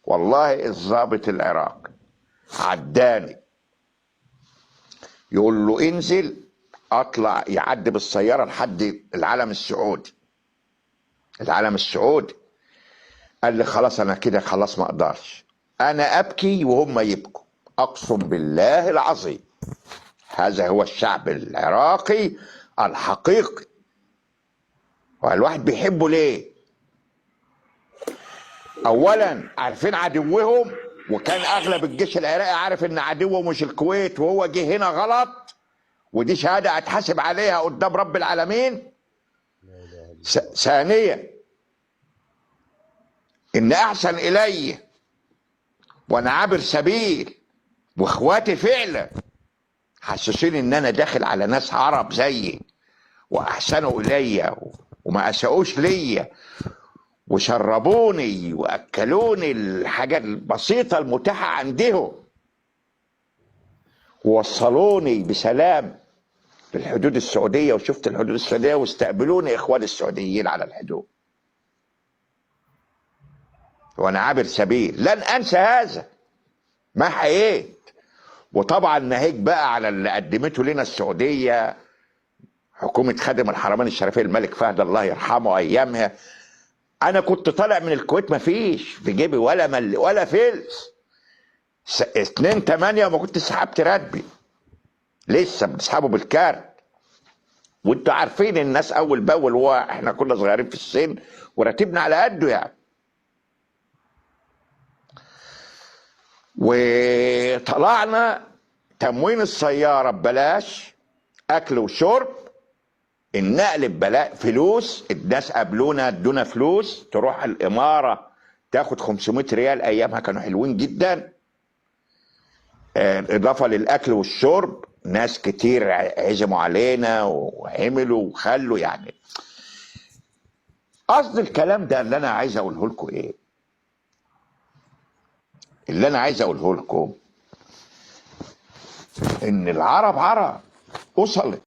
والله الضابط العراقي عداني يقول له انزل، اطلع يعدي بالسياره لحد العلم السعودي. العلم السعودي قال لي خلاص انا كده خلاص ما اقدرش، انا ابكي وهم يبكوا، اقسم بالله العظيم. هذا هو الشعب العراقي الحقيقي، والواحد بيحبه ليه؟ اولا عارفين عدوهم، وكان اغلب الجيش العراقي عارف ان عدوه مش الكويت، وهو جه هنا غلط، ودي شهاده هتحاسب عليها قدام رب العالمين. ثانيا ان احسن الي وانا عابر سبيل واخواتي فعلا حسسوني ان انا داخل على ناس عرب زيي، واحسنوا الي وما اساوش ليا، وشربوني واكلوني الحاجات البسيطه المتاحه عندهم، ووصلوني بسلام للحدود السعوديه، وشفت الحدود السعوديه واستقبلوني اخواني السعوديين على الحدود وانا عابر سبيل. لن انسى هذا ما حييت. وطبعا ناهيك بقى على اللي قدمته لنا السعوديه، حكومه خادم الحرمين الشريفين الملك فهد الله يرحمه ايامها. انا كنت طالع من الكويت ما فيش في جيبي ولا فلس، 2/8 وما كنت سحبت راتبي، لسه بنسحبه بالكارت. وانتوا عارفين الناس اول باول، هو احنا كنا صغيرين في السن وراتبنا على قده يعني. وطلعنا تموين السياره ببلاش، اكل وشرب، النقل ببلاش، فلوس الناس قابلونا ادونا فلوس تروح الاماره تاخد 500 ريال، ايامها كانوا حلوين جدا. اضافه للاكل والشرب، ناس كتير عزموا علينا وعملوا وخلوا يعني. قصد الكلام ده اللي انا عايز اقوله لكم ايه؟ اللي انا عايز اقوله لكم ان العرب عرب وصلت